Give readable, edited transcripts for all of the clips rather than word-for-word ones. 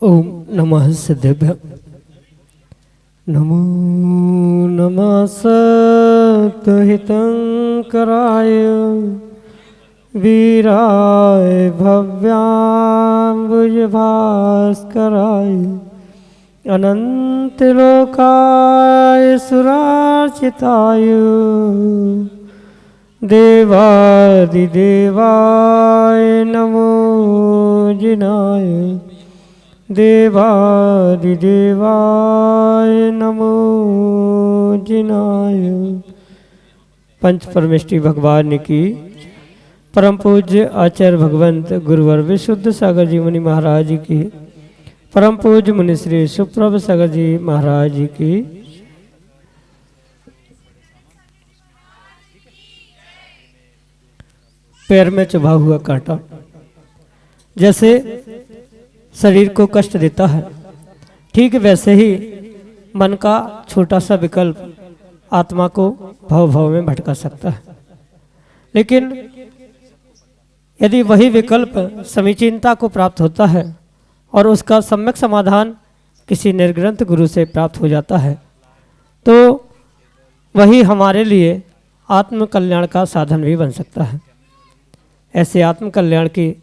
ओम नमः सिद्धेभ्य। नमो नमः सत्तहितंकराय वीराय भव्याम्बुजभास्कराय अनंतलोकाय सुरार्चिताय देवादिदेवाय नमो जिनाय देवादिदेवाय नमो जिनाय। पंच परमेष्टि भगवान की परम पूज्य आचार्य भगवंत गुरुवर विशुद्ध सागर जी मुनि महाराज की परम पूज्य मुनि श्री सुप्रभ सागर जी महाराज की पैर में चुभा हुआ कांटा जैसे शरीर को कष्ट देता है, ठीक वैसे ही मन का छोटा सा विकल्प आत्मा को भव भव में भटका सकता है। लेकिन यदि वही विकल्प समीचीनता को प्राप्त होता है और उसका सम्यक समाधान किसी निर्ग्रंथ गुरु से प्राप्त हो जाता है, तो वही हमारे लिए आत्म कल्याण का साधन भी बन सकता है। ऐसे आत्म कल्याण की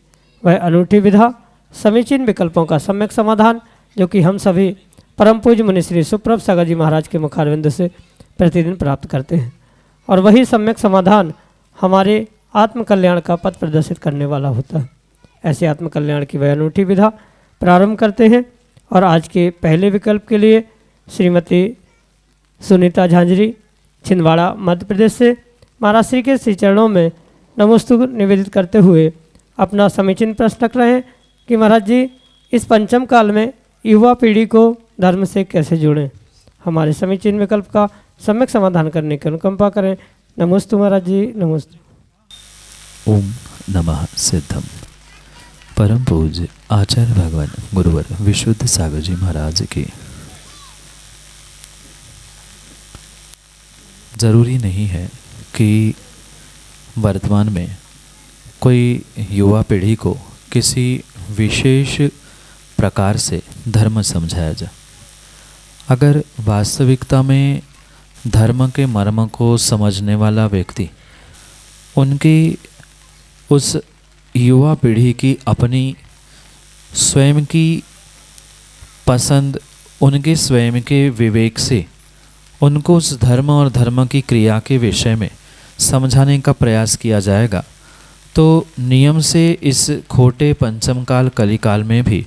वह अनूठी विधा, समीचीन विकल्पों का सम्यक समाधान, जो कि हम सभी परम पूज्य मुनि श्री सुप्रभ सागर जी महाराज के मुखारविंद से प्रतिदिन प्राप्त करते हैं। और वही सम्यक समाधान हमारे आत्म कल्याण का पथ प्रदर्शित करने वाला होता है। ऐसे आत्म कल्याण की वह अनूठी विधा प्रारंभ करते हैं। और आज के पहले विकल्प के लिए श्रीमती सुनीता झांझरी छिंदवाड़ा मध्य प्रदेश से महाराज श्री के श्री चरणों में नमोस्तु निवेदित करते हुए अपना समीचीन प्रश्न रख रहे हैं कि महाराज जी, इस पंचम काल में युवा पीढ़ी को धर्म से कैसे जोड़ें। हमारे समीचीन विकल्प का सम्यक समाधान करने की अनुकंपा करें। नमोस्तु महाराज जी, नमोस्तु। ओम नमः सिद्धम। परम पूज्य आचार्य भगवान गुरुवर विशुद्ध सागर जी महाराज की। जरूरी नहीं है कि वर्तमान में कोई युवा पीढ़ी को किसी विशेष प्रकार से धर्म समझाया जाए। अगर वास्तविकता में धर्म के मर्म को समझने वाला व्यक्ति उनकी उस युवा पीढ़ी की अपनी स्वयं की पसंद, उनके स्वयं के विवेक से उनको उस धर्म और धर्म की क्रिया के विषय में समझाने का प्रयास किया जाएगा, तो नियम से इस खोटे पंचम काल कलिकाल में भी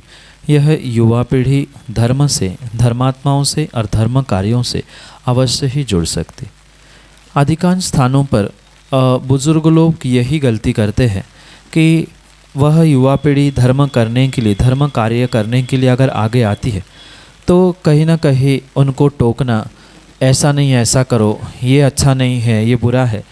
यह युवा पीढ़ी धर्म से, धर्मात्माओं से और धर्म कार्यों से अवश्य ही जुड़ सकती। अधिकांश स्थानों पर बुजुर्ग लोग यही गलती करते हैं कि वह युवा पीढ़ी धर्म करने के लिए, धर्म कार्य करने के लिए अगर आगे आती है तो कहीं ना कहीं उनको टोकना, ऐसा नहीं ऐसा करो, ये अच्छा नहीं है, ये बुरा है।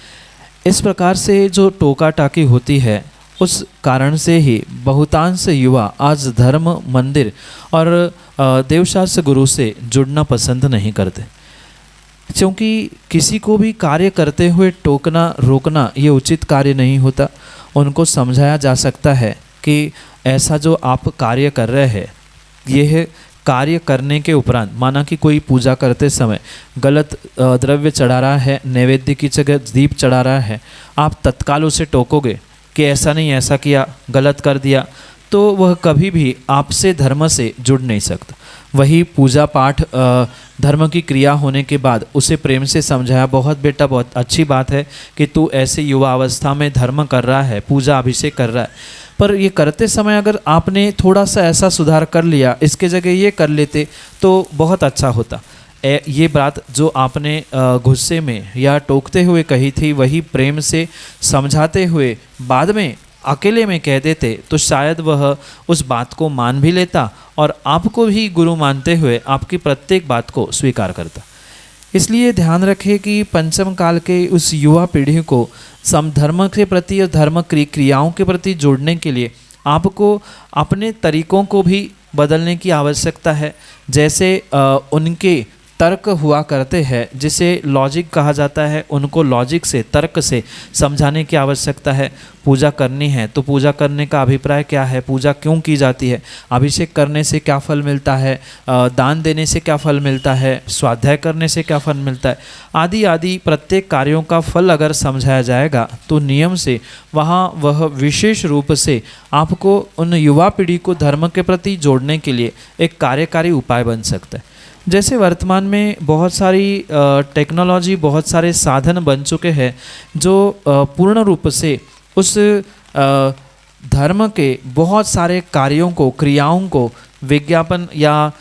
इस प्रकार से जो टोका टाकी होती है, उस कारण से ही बहुतांश युवा आज धर्म, मंदिर और देवशास्त्र गुरु से जुड़ना पसंद नहीं करते, क्योंकि किसी को भी कार्य करते हुए टोकना, रोकना ये उचित कार्य नहीं होता। उनको समझाया जा सकता है कि ऐसा जो आप कार्य कर रहे हैं, यह कार्य करने के उपरांत, माना कि कोई पूजा करते समय गलत द्रव्य चढ़ा रहा है, नैवेद्य की जगह दीप चढ़ा रहा है, आप तत्काल उसे टोकोगे कि ऐसा नहीं ऐसा किया, गलत कर दिया, तो वह कभी भी आपसे धर्म से जुड़ नहीं सकता। वही पूजा पाठ धर्म की क्रिया होने के बाद उसे प्रेम से समझाया, बहुत बेटा बहुत अच्छी बात है कि तू ऐसे युवा अवस्था में धर्म कर रहा है, पूजा अभिषेक कर रहा है, पर ये करते समय अगर आपने थोड़ा सा ऐसा सुधार कर लिया, इसके जगह ये कर लेते तो बहुत अच्छा होता। ये बात जो आपने गुस्से में या टोकते हुए कही थी, वही प्रेम से समझाते हुए बाद में अकेले में कह देते तो शायद वह उस बात को मान भी लेता और आपको भी गुरु मानते हुए आपकी प्रत्येक बात को स्वीकार करता। इसलिए ध्यान रखें कि पंचम काल के उस युवा पीढ़ी को समधर्म के प्रति और धर्म क्रियाओं के प्रति जोड़ने के लिए आपको अपने तरीकों को भी बदलने की आवश्यकता है। जैसे उनके तर्क हुआ करते हैं, जिसे लॉजिक कहा जाता है, उनको लॉजिक से, तर्क से समझाने की आवश्यकता है। पूजा करनी है तो पूजा करने का अभिप्राय क्या है, पूजा क्यों की जाती है, अभिषेक करने से क्या फल मिलता है, दान देने से क्या फल मिलता है, स्वाध्याय करने से क्या फल मिलता है, आदि आदि प्रत्येक कार्यों का फल अगर समझाया जाएगा तो नियम से वहाँ वह विशेष रूप से आपको उन युवा पीढ़ी को धर्म के प्रति जोड़ने के लिए एक कार्यकारी उपाय बन सकता है। जैसे वर्तमान में बहुत सारी टेक्नोलॉजी, बहुत सारे साधन बन चुके हैं जो पूर्ण रूप से उस धर्म के बहुत सारे कार्यों को, क्रियाओं को विज्ञापन या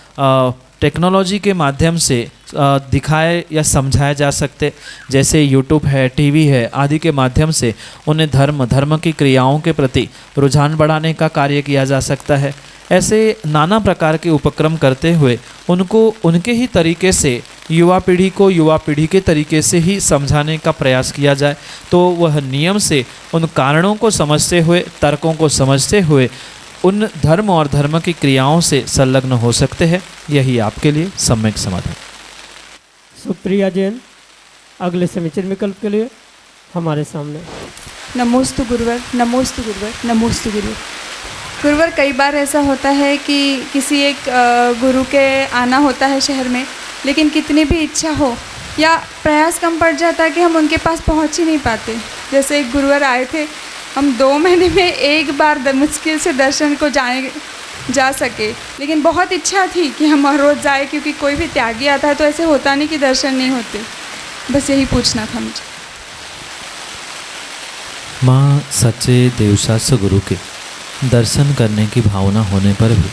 टेक्नोलॉजी के माध्यम से दिखाए या समझाया जा सकते। जैसे यूट्यूब है, टीवी है आदि के माध्यम से उन्हें धर्म की क्रियाओं के प्रति रुझान बढ़ाने का कार्य किया जा सकता है। ऐसे नाना प्रकार के उपक्रम करते हुए उनको उनके ही तरीके से युवा पीढ़ी को युवा पीढ़ी के तरीके से ही समझाने का प्रयास किया जाए तो वह नियम से उन कारणों को समझते हुए, तर्कों को समझते हुए उन धर्म और धर्म की क्रियाओं से संलग्न हो सकते हैं। यही आपके लिए सम्यक समाधान। सुप्रिया जैन अगले समीचीन विकल्प के लिए हमारे सामने। नमोस्तु गुरुवर, नमोस्तु गुरुवर, नमोस्तु गुरुवर। गुरुवर, कई बार ऐसा होता है कि किसी एक गुरु के आना होता है शहर में, लेकिन कितनी भी इच्छा हो या प्रयास कम पड़ जाता है कि हम उनके पास पहुंच ही नहीं पाते। जैसे एक गुरुवर आए थे, हम 2 महीने में एक बार मुश्किल से दर्शन को जा सके, लेकिन बहुत इच्छा थी कि हम हर रोज़ जाए, क्योंकि कोई भी त्यागी आता है तो ऐसे होता नहीं कि दर्शन नहीं होते। बस यही पूछना था मुझे। माँ सच्चे देवशास्त्र गुरु के दर्शन करने की भावना होने पर भी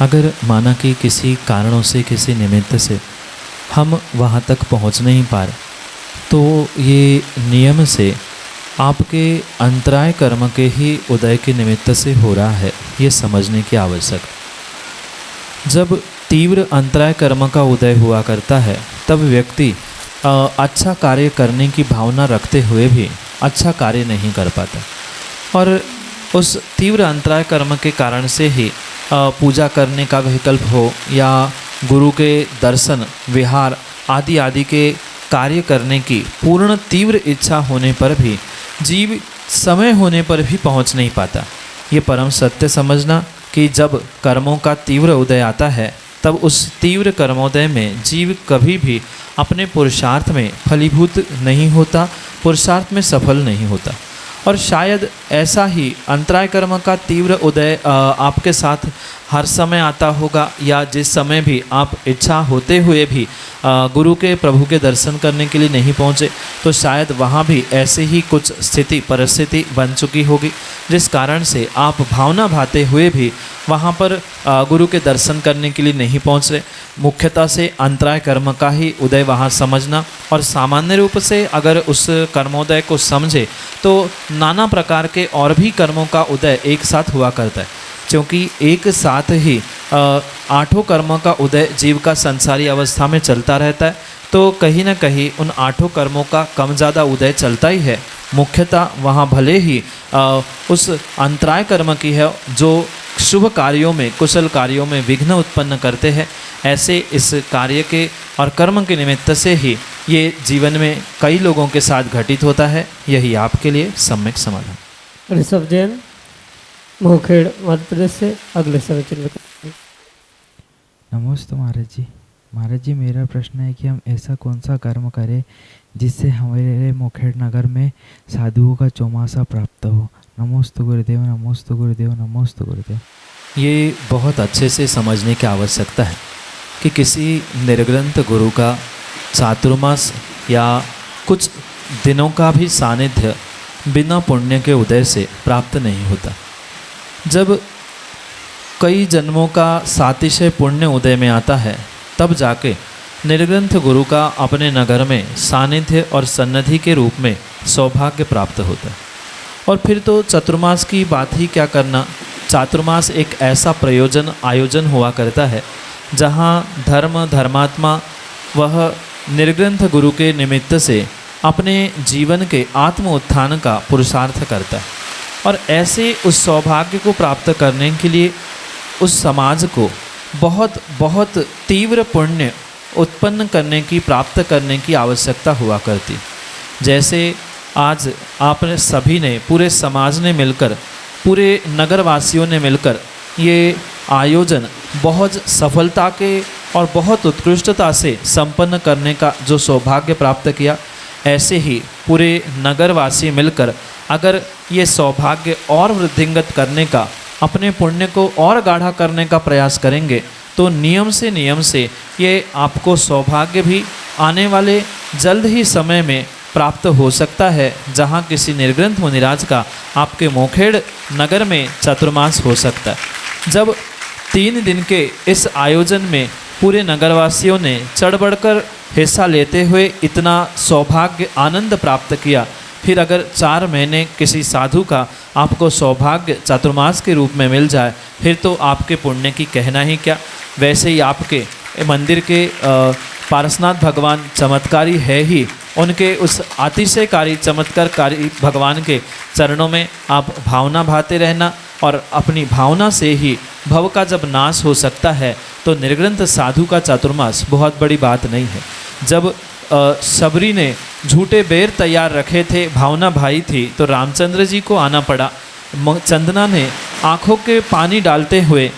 अगर माना कि किसी कारणों से, किसी निमित्त से हम वहाँ तक पहुँच नहीं पा रहे, तो ये नियम से आपके अंतराय कर्म के ही उदय के निमित्त से हो रहा है, ये समझने की आवश्यकता। जब तीव्र अंतराय कर्म का उदय हुआ करता है तब व्यक्ति अच्छा कार्य करने की भावना रखते हुए भी अच्छा कार्य नहीं कर पाता, और उस तीव्र अंतराय कर्म के कारण से ही पूजा करने का विकल्प हो या गुरु के दर्शन, विहार आदि आदि के कार्य करने की पूर्ण तीव्र इच्छा होने पर भी जीव समय होने पर भी पहुंच नहीं पाता। ये परम सत्य समझना कि जब कर्मों का तीव्र उदय आता है तब उस तीव्र कर्मोदय में जीव कभी भी अपने पुरुषार्थ में फलीभूत नहीं होता, पुरुषार्थ में सफल नहीं होता। और शायद ऐसा ही अंतराय कर्म का तीव्र उदय आपके साथ हर समय आता होगा, या जिस समय भी आप इच्छा होते हुए भी गुरु के, प्रभु के दर्शन करने के लिए नहीं पहुँचे, तो शायद वहाँ भी ऐसे ही कुछ स्थिति परिस्थिति बन चुकी होगी जिस कारण से आप भावना भाते हुए भी वहाँ पर गुरु के दर्शन करने के लिए नहीं पहुँच रहे। मुख्यतः से अंतराय कर्म का ही उदय वहाँ समझना, और सामान्य रूप से अगर उस कर्मोदय को समझे तो नाना प्रकार के और भी कर्मों का उदय एक साथ हुआ करता है, क्योंकि एक साथ ही 8 कर्मों का उदय जीव का संसारी अवस्था में चलता रहता है, तो कहीं ना कहीं उन 8 कर्मों का कम ज़्यादा उदय चलता ही है। मुख्यतः वहाँ भले ही उस अंतराय कर्म की है जो शुभ कार्यों में, कुशल कार्यों में विघ्न उत्पन्न करते हैं, ऐसे इस कार्य के और कर्म के निमित्त से ही ये जीवन में कई लोगों के साथ घटित होता है। यही आपके लिए सम्यक समाधान। ऋषभ जैन मोहखेड़ मध्य प्रदेश से अगले समीचीन विकल्प। नमस्ते महाराज जी। महाराज जी, मेरा प्रश्न है कि हम ऐसा कौन सा कर्म करें जिससे हमारे मोखेड़ नगर में साधुओं का चौमासा प्राप्त हो। नमोस्तु गुरुदेव, नमोस्तु गुरुदेव, नमोस्तु गुरुदेव। ये बहुत अच्छे से समझने की आवश्यकता है कि किसी निर्ग्रंथ गुरु का चातुर्मास या कुछ दिनों का भी सानिध्य बिना पुण्य के उदय से प्राप्त नहीं होता। जब कई जन्मों का सातिशय पुण्य उदय में आता है तब जाके निर्ग्रंथ गुरु का अपने नगर में सानिध्य और सन्निधि के रूप में सौभाग्य प्राप्त होता है। और फिर तो चतुर्मास की बात ही क्या करना। चातुर्मास एक ऐसा आयोजन हुआ करता है जहाँ धर्मात्मा वह निर्ग्रंथ गुरु के निमित्त से अपने जीवन के आत्म उत्थान का पुरुषार्थ करता है। और ऐसे उस सौभाग्य को प्राप्त करने के लिए उस समाज को बहुत बहुत तीव्र पुण्य उत्पन्न करने की, प्राप्त करने की आवश्यकता हुआ करती। जैसे आज आपने सभी ने, पूरे समाज ने मिलकर, पूरे नगरवासियों ने मिलकर ये आयोजन बहुत सफलता के और बहुत उत्कृष्टता से संपन्न करने का जो सौभाग्य प्राप्त किया, ऐसे ही पूरे नगरवासी मिलकर अगर ये सौभाग्य और वृद्धिंगत करने का, अपने पुण्य को और गाढ़ा करने का प्रयास करेंगे तो नियम से ये आपको सौभाग्य भी आने वाले जल्द ही समय में प्राप्त हो सकता है, जहाँ किसी निर्ग्रंथ मुनिराज का आपके मोखेड़ नगर में चातुर्मास हो सकता है। जब 3 दिन के इस आयोजन में पूरे नगरवासियों ने चढ़ बढ़कर हिस्सा लेते हुए इतना सौभाग्य आनंद प्राप्त किया, फिर अगर 4 महीने किसी साधु का आपको सौभाग्य चातुर्मास के रूप में मिल जाए, फिर तो आपके पुण्य की कहना ही क्या। वैसे ही आपके मंदिर के पारसनाथ भगवान चमत्कारी है ही, उनके उस अतिशयकारी चमत्कारकारी भगवान के चरणों में आप भावना भाते रहना, और अपनी भावना से ही भव का जब नाश हो सकता है तो निर्ग्रंथ साधु का चातुर्मास बहुत बड़ी बात नहीं है। जब सबरी ने झूठे बेर तैयार रखे थे, भावना भाई थी, तो रामचंद्र जी को आना पड़ा। चंदना ने आँखों के पानी डालते हुए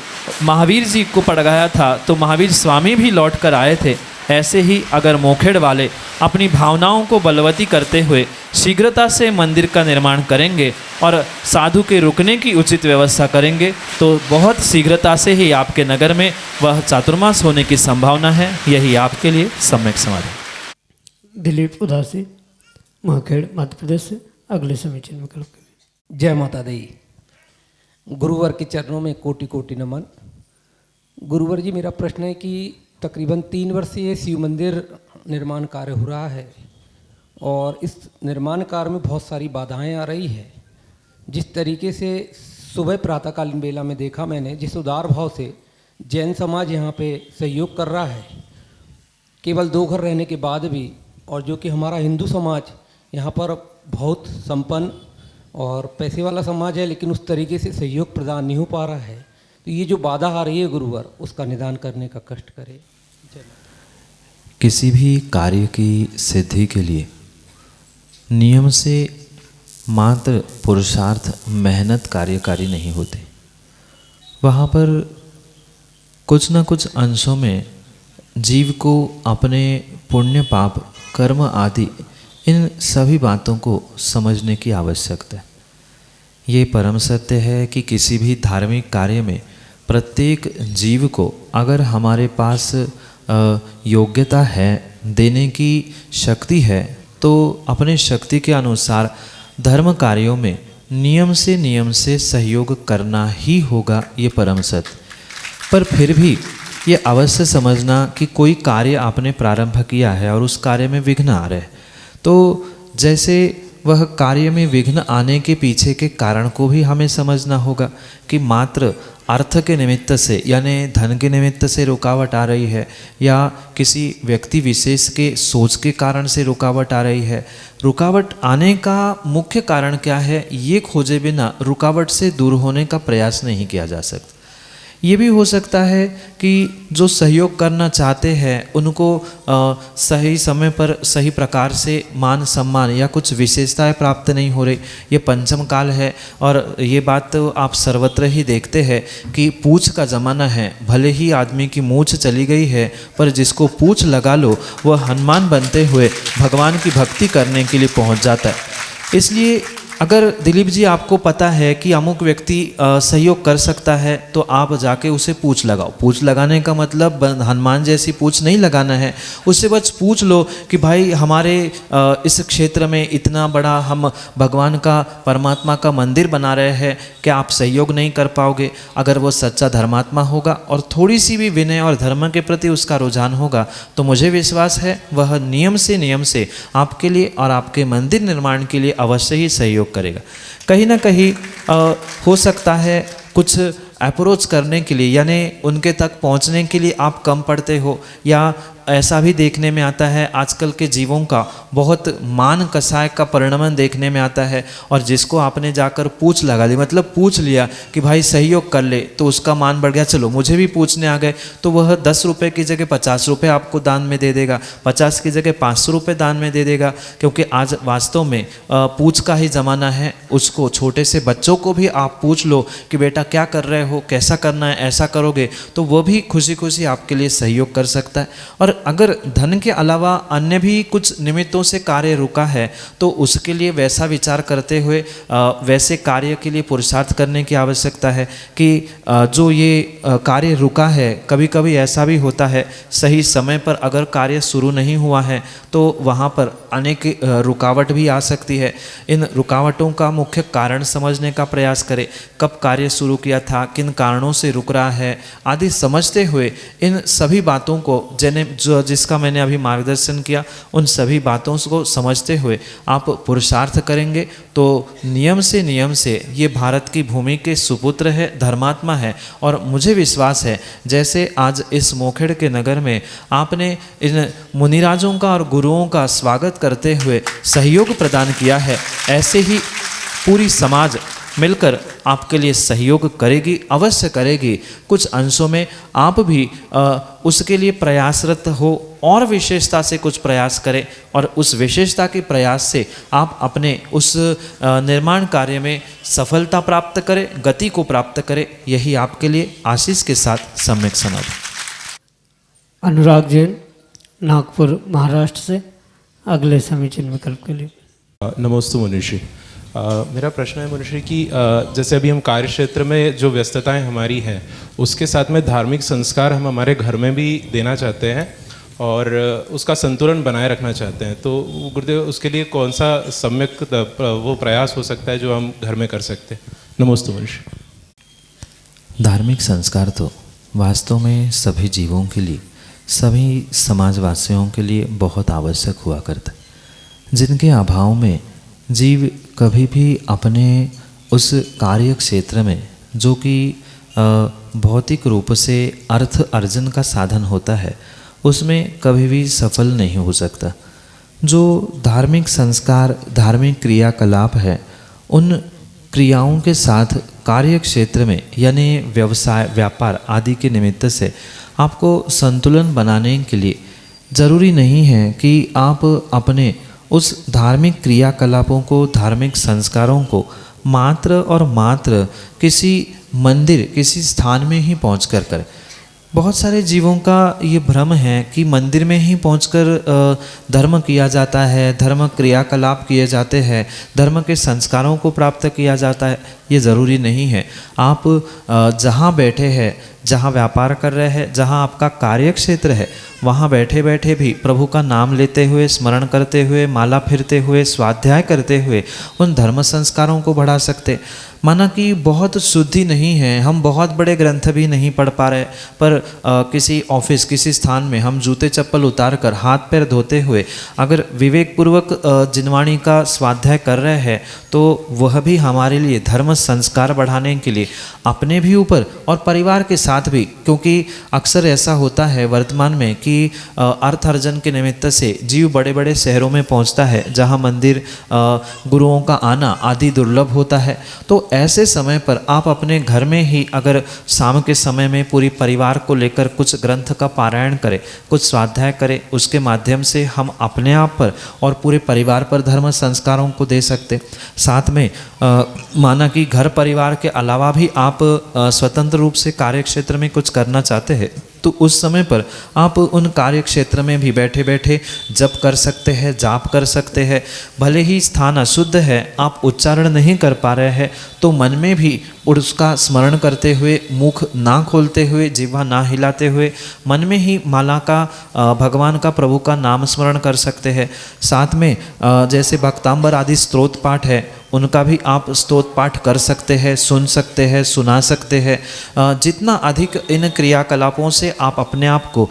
महावीर जी को पड़गाया था, तो महावीर स्वामी भी लौट कर आए थे। ऐसे ही अगर मोखेड़ वाले अपनी भावनाओं को बलवती करते हुए शीघ्रता से मंदिर का निर्माण करेंगे और साधु के रुकने की उचित व्यवस्था करेंगे, तो बहुत शीघ्रता से ही आपके नगर में वह चातुर्मास होने की संभावना है। यही आपके लिए सम्यक समाधान। दिलीप उदासी, मोखेड़, मध्य प्रदेश से अगले समीचीन में कल। जय माता दी। गुरुवर के चरणों में कोटि कोटि नमन। गुरुवर जी, मेरा प्रश्न है कि तकरीबन 3 वर्ष से ये शिव मंदिर निर्माण कार्य हो रहा है और इस निर्माण कार्य में बहुत सारी बाधाएं आ रही है। जिस तरीके से सुबह प्रातःकालीन बेला में देखा मैंने, जिस उदार भाव से जैन समाज यहाँ पे सहयोग कर रहा है, केवल 2 घर रहने के बाद भी, और जो कि हमारा हिंदू समाज यहाँ पर बहुत संपन्न और पैसे वाला समाज है, लेकिन उस तरीके से सहयोग प्रदान नहीं हो पा रहा है। तो ये जो बाधा आ रही है गुरुवर, उसका निदान करने का कष्ट करें। किसी भी कार्य की सिद्धि के लिए नियम से मात्र पुरुषार्थ, मेहनत कार्यकारी नहीं होते। वहाँ पर कुछ न कुछ अंशों में जीव को अपने पुण्य, पाप, कर्म आदि इन सभी बातों को समझने की आवश्यकता है। ये परम सत्य है कि किसी भी धार्मिक कार्य में प्रत्येक जीव को अगर हमारे पास योग्यता है, देने की शक्ति है, तो अपने शक्ति के अनुसार धर्म कार्यों में नियम से सहयोग करना ही होगा, ये परम सत्य। पर फिर भी ये अवश्य समझना कि कोई कार्य आपने प्रारंभ किया है और उस कार्य में विघ्न आ रहे हैं, तो जैसे वह कार्य में विघ्न आने के पीछे के कारण को भी हमें समझना होगा कि मात्र अर्थ के निमित्त से, यानी धन के निमित्त से रुकावट आ रही है, या किसी व्यक्ति विशेष के सोच के कारण से रुकावट आ रही है। रुकावट आने का मुख्य कारण क्या है, ये खोजे बिना रुकावट से दूर होने का प्रयास नहीं किया जा सकता। ये भी हो सकता है कि जो सहयोग करना चाहते हैं उनको सही समय पर सही प्रकार से मान सम्मान या कुछ विशेषताएं प्राप्त नहीं हो रही। ये पंचम काल है और ये बात तो आप सर्वत्र ही देखते हैं कि पूछ का ज़माना है। भले ही आदमी की मूछ चली गई है, पर जिसको पूछ लगा लो वह हनुमान बनते हुए भगवान की भक्ति करने के लिए पहुंच जाता है। इसलिए अगर दिलीप जी आपको पता है कि अमुक व्यक्ति सहयोग कर सकता है तो आप जाके उसे पूछ लगाओ। पूछ लगाने का मतलब हनुमान जैसी पूछ नहीं लगाना है, उससे बस पूछ लो कि भाई हमारे इस क्षेत्र में इतना बड़ा हम भगवान का परमात्मा का मंदिर बना रहे हैं, क्या आप सहयोग नहीं कर पाओगे? अगर वो सच्चा धर्मात्मा होगा और थोड़ी सी भी विनय और धर्म के प्रति उसका रुझान होगा तो मुझे विश्वास है वह नियम से आपके लिए और आपके मंदिर निर्माण के लिए अवश्य ही सहयोग करेगा। कहीं ना कहीं हो सकता है कुछ अप्रोच करने के लिए यानी उनके तक पहुंचने के लिए आप कम पड़ते हो, या ऐसा भी देखने में आता है आजकल के जीवों का बहुत मान कसाय का परिणमन देखने में आता है। और जिसको आपने जाकर पूछ लगा ली, मतलब पूछ लिया कि भाई सहयोग कर ले, तो उसका मान बढ़ गया, चलो मुझे भी पूछने आ गए, तो वह 10 रुपये की जगह 50 रुपये आपको दान में दे देगा, 50 की जगह 500 रुपये दान में दे देगा। क्योंकि आज वास्तव में पूछ का ही ज़माना है। उसको छोटे से बच्चों को भी आप पूछ लो कि बेटा क्या कर रहे हो, कैसा करना है, ऐसा करोगे तो वो भी खुशी खुशी आपके लिए सहयोग कर सकता है। और अगर धन के अलावा अन्य भी कुछ निमित्तों से कार्य रुका है तो उसके लिए वैसा विचार करते हुए वैसे कार्य के लिए पुरुषार्थ करने की आवश्यकता है कि जो ये कार्य रुका है, कभी कभी ऐसा भी होता है सही समय पर अगर कार्य शुरू नहीं हुआ है तो वहाँ पर अनेक रुकावट भी आ सकती है। इन रुकावटों का मुख्य कारण समझने का प्रयास करें। कब कार्य शुरू किया था, किन कारणों से रुक रहा है आदि समझते हुए इन सभी बातों को जिसका मैंने अभी मार्गदर्शन किया उन सभी बातों को समझते हुए आप पुरुषार्थ करेंगे तो नियम से ये भारत की भूमि के सुपुत्र है, धर्मात्मा है। और मुझे विश्वास है जैसे आज इस मोखेड़ के नगर में आपने इन मुनिराजों का और गुरुओं का स्वागत करते हुए सहयोग प्रदान किया है, ऐसे ही पूरी समाज मिलकर आपके लिए सहयोग करेगी, अवश्य करेगी। कुछ अंशों में आप भी उसके लिए प्रयासरत हो और विशेषता से कुछ प्रयास करें और उस विशेषता के प्रयास से आप अपने उस निर्माण कार्य में सफलता प्राप्त करें, गति को प्राप्त करें। यही आपके लिए आशीष के साथ सम्यक समाधि। अनुराग जैन, नागपुर, महाराष्ट्र से अगले समीचीन विकल्प के लिए। नमस्ते मनुष्य। मेरा प्रश्न है मनुष्य कि जैसे अभी हम कार्य क्षेत्र में जो व्यस्तताएं हमारी हैं उसके साथ में धार्मिक संस्कार हम हमारे घर में भी देना चाहते हैं और उसका संतुलन बनाए रखना चाहते हैं, तो गुरुदेव उसके लिए कौन सा सम्यक वो प्रयास हो सकता है जो हम घर में कर सकते हैं? नमस्ते मनुष्य। धार्मिक संस्कार तो वास्तव में सभी जीवों के लिए, सभी समाजवासियों के लिए बहुत आवश्यक हुआ करता है, जिनके अभाव में जीव कभी भी अपने उस कार्य क्षेत्र में जो कि भौतिक रूप से अर्थ अर्जन का साधन होता है उसमें कभी भी सफल नहीं हो सकता। जो धार्मिक संस्कार, धार्मिक क्रियाकलाप है, उन क्रियाओं के साथ कार्य क्षेत्र में यानी व्यवसाय, व्यापार आदि के निमित्त से आपको संतुलन बनाने के लिए ज़रूरी नहीं है कि आप अपने उस धार्मिक क्रियाकलापों को, धार्मिक संस्कारों को मात्र और मात्र किसी मंदिर, किसी स्थान में ही पहुंचकर करें। बहुत सारे जीवों का ये भ्रम है कि मंदिर में ही पहुंचकर धर्म किया जाता है, धर्म क्रियाकलाप किए जाते हैं, धर्म के संस्कारों को प्राप्त किया जाता है। ये ज़रूरी नहीं है। आप जहाँ बैठे हैं, जहाँ व्यापार कर रहे हैं, जहाँ आपका कार्य क्षेत्र है, वहाँ बैठे बैठे भी प्रभु का नाम लेते हुए, स्मरण करते हुए, माला फिरते हुए, स्वाध्याय करते हुए उन धर्म संस्कारों को बढ़ा सकते। माना कि बहुत शुद्धि नहीं है, हम बहुत बड़े ग्रंथ भी नहीं पढ़ पा रहे, पर किसी ऑफिस, किसी स्थान में हम जूते चप्पल उतार कर हाथ पैर धोते हुए अगर विवेकपूर्वक जिनवाणी का स्वाध्याय कर रहे हैं तो वह भी हमारे लिए धर्म संस्कार बढ़ाने के लिए अपने भी ऊपर और परिवार के साथ भी, क्योंकि अक्सर ऐसा होता है वर्तमान में कि अर्थ अर्जन के निमित्त से जीव बड़े बड़े शहरों में पहुंचता है जहां मंदिर, गुरुओं का आना आदि दुर्लभ होता है। तो ऐसे समय पर आप अपने घर में ही अगर शाम के समय में पूरी परिवार को लेकर कुछ ग्रंथ का पारायण करें, कुछ स्वाध्याय करें, उसके माध्यम से हम अपने आप पर और पूरे परिवार पर धर्म संस्कारों को दे सकते। साथ में माना कि घर परिवार के अलावा भी आप स्वतंत्र रूप से कार्य क्षेत्र में कुछ करना चाहते हैं तो उस समय पर आप उन कार्य क्षेत्र में भी बैठे बैठे जप कर सकते हैं, जाप कर सकते हैं। भले ही स्थान अशुद्ध है, आप उच्चारण नहीं कर पा रहे हैं, तो मन में भी उसका स्मरण करते हुए, मुख ना खोलते हुए, जिह्वा ना हिलाते हुए, मन में ही माला का, भगवान का, प्रभु का नाम स्मरण कर सकते हैं। साथ में जैसे भक्तांबर आदि स्तोत्र पाठ है, उनका भी आप स्तोत्र पाठ कर सकते हैं, सुन सकते हैं, सुना सकते हैं। जितना अधिक इन क्रियाकलापों से आप अपने आप को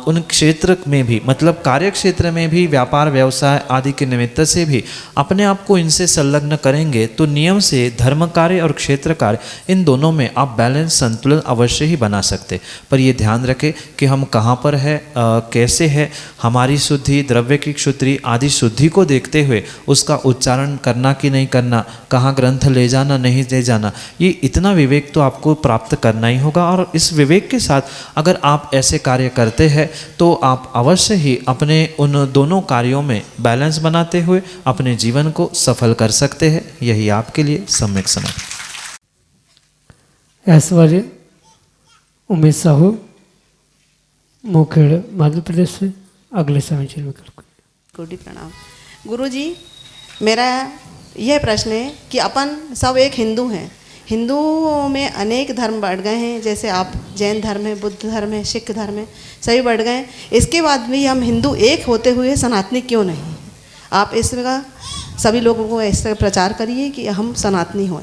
उन क्षेत्र में भी, मतलब कार्य क्षेत्र में भी, व्यापार व्यवसाय आदि के निमित्त से भी अपने आप को इनसे संलग्न करेंगे, तो नियम से धर्म कार्य और क्षेत्र कार्य इन दोनों में आप बैलेंस, संतुलन अवश्य ही बना सकते। पर ये ध्यान रखें कि हम कहाँ पर है, कैसे है, हमारी शुद्धि, द्रव्य की शुद्धि आदि शुद्धि को देखते हुए उसका उच्चारण करना कि नहीं करना, कहाँ ग्रंथ ले जाना नहीं ले जाना, ये इतना विवेक तो आपको प्राप्त करना ही होगा। और इस विवेक के साथ अगर आप ऐसे कार्य करते हैं तो आप अवश्य ही अपने उन दोनों कार्यों में बैलेंस बनाते हुए अपने जीवन को सफल कर सकते हैं। यही आपके लिए सम्यक समझ। ऐश्वर्य उमेश साहू, मोखेड़, मध्य प्रदेश से अगले समीचीन में कोटि प्रणाम। गुरुजी, मेरा यह प्रश्न है कि अपन सब एक हिंदू हैं, हिंदुओं में अनेक धर्म बढ़ गए हैं, जैसे आप जैन धर्म है, बुद्ध धर्म है, सिख धर्म है, सभी बढ़ गए हैं। इसके बाद भी हम हिंदू एक होते हुए सनातनी क्यों नहीं? आप इसका सभी लोगों को ऐसा प्रचार करिए कि हम सनातनी हों।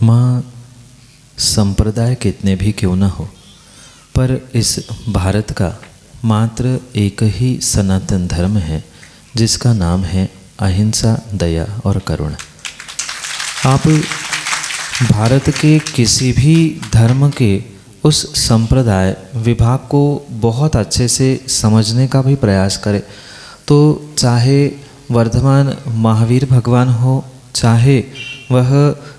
माँ, संप्रदाय कितने भी क्यों न हो, पर इस भारत का मात्र एक ही सनातन धर्म है जिसका नाम है अहिंसा, दया और करुणा। आप भारत के किसी भी धर्म के उस संप्रदाय विभाग को बहुत अच्छे से समझने का भी प्रयास करें, तो चाहे वर्धमान महावीर भगवान हो, चाहे वह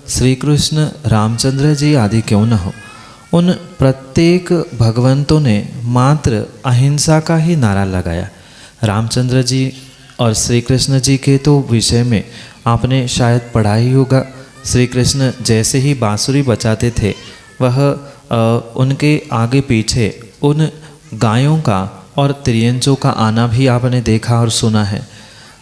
श्री कृष्ण रामचंद्र जी आदि क्यों न हो, उन प्रत्येक भगवंतों ने मात्र अहिंसा का ही नारा लगाया। रामचंद्र जी और श्री कृष्ण जी के तो विषय में आपने शायद पढ़ा ही होगा। श्री कृष्ण जैसे ही बांसुरी बजाते थे, वह उनके आगे पीछे उन गायों का और त्रियंचों का आना भी आपने देखा और सुना है।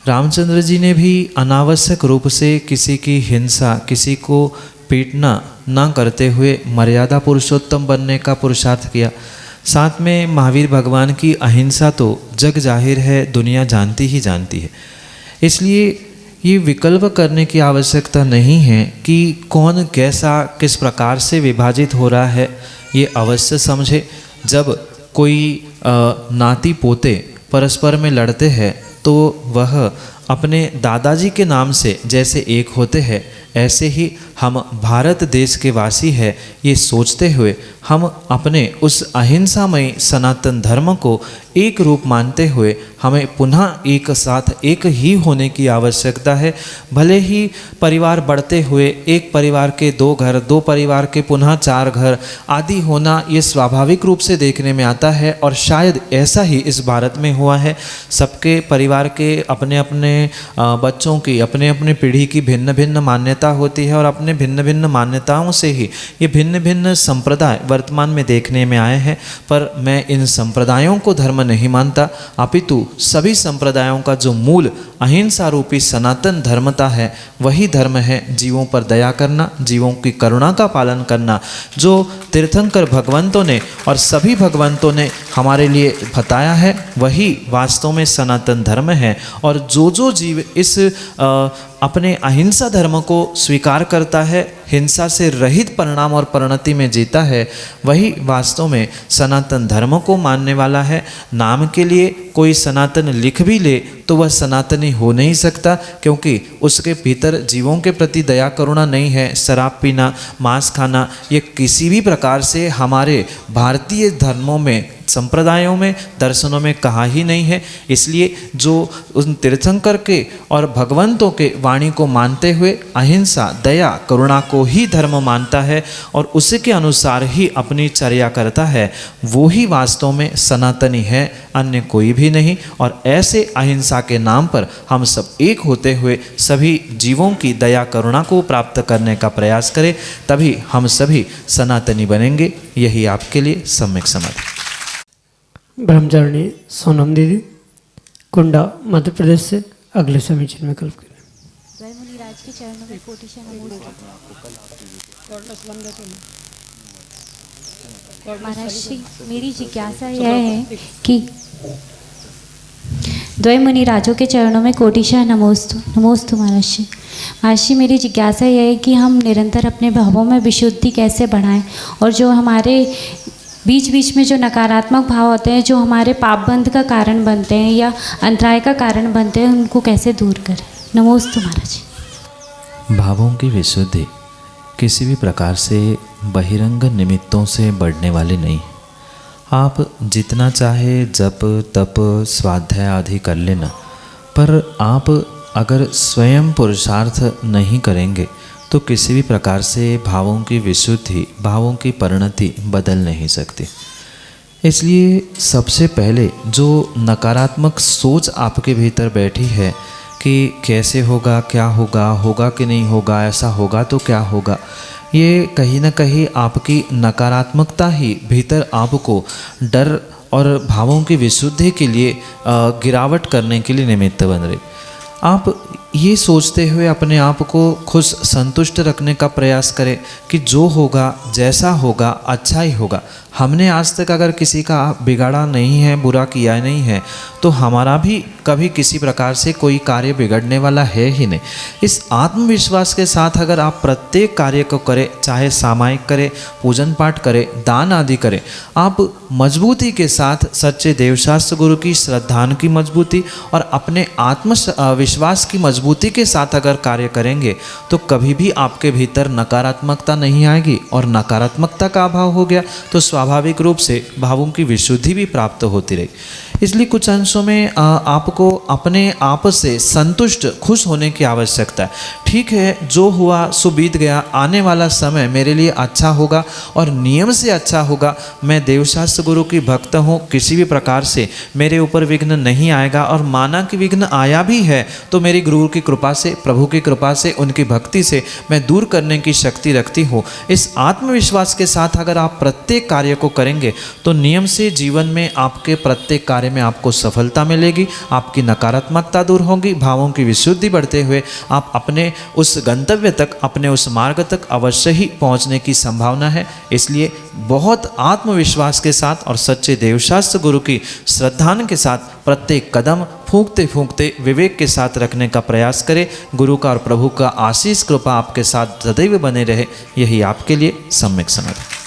रामचंद्र जी ने भी अनावश्यक रूप से किसी की हिंसा, किसी को पीटना ना करते हुए मर्यादा पुरुषोत्तम बनने का पुरुषार्थ किया। साथ में महावीर भगवान की अहिंसा तो जग जाहिर है, दुनिया जानती ही जानती है। इसलिए ये विकल्प करने की आवश्यकता नहीं है कि कौन कैसा किस प्रकार से विभाजित हो रहा है। ये अवश्य समझे, जब कोई नाती पोते परस्पर में लड़ते हैं तो वह अपने दादाजी के नाम से जैसे एक होते हैं, ऐसे ही हम भारत देश के वासी हैं, ये सोचते हुए हम अपने उस अहिंसामय सनातन धर्म को एक रूप मानते हुए हमें पुनः एक साथ एक ही होने की आवश्यकता है। भले ही परिवार बढ़ते हुए एक परिवार के 2 घर, 2 परिवार के पुनः 4 घर आदि होना ये स्वाभाविक रूप से देखने में आता है, और शायद ऐसा ही इस भारत में हुआ है। सबके परिवार के अपने अपने बच्चों की अपने अपने पीढ़ी की भिन्न भिन्न मान्यता होती है, और अपने भिन्न भिन्न मान्यताओं से ही ये भिन्न भिन्न संप्रदाय वर्तमान में देखने में आए हैं। पर मैं इन संप्रदायों को धर्म नहीं मानता, अपितु सभी संप्रदायों का जो मूल अहिंसा रूपी सनातन धर्मता है, वही धर्म है जीवों पर दया करना, जीवों की करुणा का पालन करना, जो तीर्थंकर भगवंतों ने और सभी भगवंतों ने हमारे लिए बताया है, वही वास्तव में सनातन धर्म है। और जो जीव इस अपने अहिंसा धर्म को स्वीकार करता है, हिंसा से रहित परिणाम और परिणति में जीता है, वही वास्तव में सनातन धर्म को मानने वाला है। नाम के लिए कोई सनातन लिख भी ले तो वह सनातनी हो नहीं सकता, क्योंकि उसके भीतर जीवों के प्रति दया करुणा नहीं है। शराब पीना, मांस खाना, ये किसी भी प्रकार से हमारे भारतीय धर्मों में, संप्रदायों में, दर्शनों में कहा ही नहीं है। इसलिए जो उन तीर्थंकर के और भगवंतों के वाणी को मानते हुए अहिंसा, दया, करुणा को ही धर्म मानता है और उसी के अनुसार ही अपनी चर्या करता है, वो ही वास्तव में सनातनी है, अन्य कोई भी नहीं। और ऐसे अहिंसा के नाम पर हम सब एक होते हुए सभी जीवों की दया करुणा को प्राप्त करने का प्रयास करें, तभी हम सभी सनातनी बनेंगे। यही आपके लिए सम्यक समाधि। ब्रह्मचारिणी सोनम दीदी, कुंडा, मध्य प्रदेश से अगले समीचीन में कल्प करें। जय मुनिराज के चरणों में कोटिशा नमोस्तुते। महाराज श्री, मेरी जिज्ञासा यह है कि द्वय मुनिराजों के चरणों में कोटिशा नमोस्तु महर्षि। महर्षि, मेरी जिज्ञासा यह है कि हम निरंतर अपने भावों में विशुद्धि कैसे बढ़ाएं और जो हमारे बीच बीच में जो नकारात्मक भाव होते हैं, जो हमारे पापबंध का कारण बनते हैं या अंतराय का कारण बनते हैं, उनको कैसे दूर करें। नमोस्तु महाराज। भावों की विशुद्धि किसी भी प्रकार से बहिरंग निमित्तों से बढ़ने वाली नहीं। आप जितना चाहे जप तप स्वाध्याय आदि कर लेना, पर आप अगर स्वयं पुरुषार्थ नहीं करेंगे तो किसी भी प्रकार से भावों की विशुद्धि, भावों की परिणति बदल नहीं सकती। इसलिए सबसे पहले जो नकारात्मक सोच आपके भीतर बैठी है कि कैसे होगा, क्या होगा, होगा कि नहीं होगा, ऐसा होगा तो क्या होगा, ये कहीं ना कहीं आपकी नकारात्मकता ही भीतर आपको डर और भावों की विशुद्धि के लिए गिरावट करने के लिए निमित्त बन रही। आप ये सोचते हुए अपने आप को खुश संतुष्ट रखने का प्रयास करें कि जो होगा जैसा होगा अच्छा ही होगा। हमने आज तक अगर किसी का बिगाड़ा नहीं है, बुरा किया नहीं है, तो हमारा भी कभी किसी प्रकार से कोई कार्य बिगड़ने वाला है ही नहीं। इस आत्मविश्वास के साथ अगर आप प्रत्येक कार्य को करें, चाहे सामायिक करें, पूजन पाठ करें, दान आदि करें, आप मजबूती के साथ सच्चे देवशास्त्र गुरु की श्रद्धान की मजबूती और अपने आत्मविश्वास की मजबूती के साथ अगर कार्य करेंगे तो कभी भी आपके भीतर नकारात्मकता नहीं आएगी। और नकारात्मकता का अभाव हो गया तो स्वाभाविक रूप से भावों की विशुद्धि भी प्राप्त होती रही। इसलिए कुछ अंशों में आपको अपने आप से संतुष्ट खुश होने की आवश्यकता है। ठीक है, जो हुआ सो बीत गया, आने वाला समय मेरे लिए अच्छा होगा और नियम से अच्छा होगा। मैं देवशास्त्र गुरु की भक्त हूँ, किसी भी प्रकार से मेरे ऊपर विघ्न नहीं आएगा, और माना कि विघ्न आया भी है तो मेरी गुरु की कृपा से, प्रभु की कृपा से, उनकी भक्ति से मैं दूर करने की शक्ति रखती हूँ। इस आत्मविश्वास के साथ अगर आप प्रत्येक कार्य को करेंगे तो नियम से जीवन में आपके प्रत्येक कार्य में आपको सफलता मिलेगी, आपकी नकारात्मकता दूर होगी, भावों की विशुद्धि बढ़ते हुए आप अपने उस गंतव्य तक, अपने उस मार्ग तक अवश्य ही पहुंचने की संभावना है। इसलिए बहुत आत्मविश्वास के साथ और सच्चे देवशास्त्र गुरु की श्रद्धान के साथ प्रत्येक कदम फूंकते फूंकते विवेक के साथ रखने का प्रयास करें। गुरु का और प्रभु का आशीष कृपा आपके साथ सदैव बने रहे। यही आपके लिए सम्यक समाधि।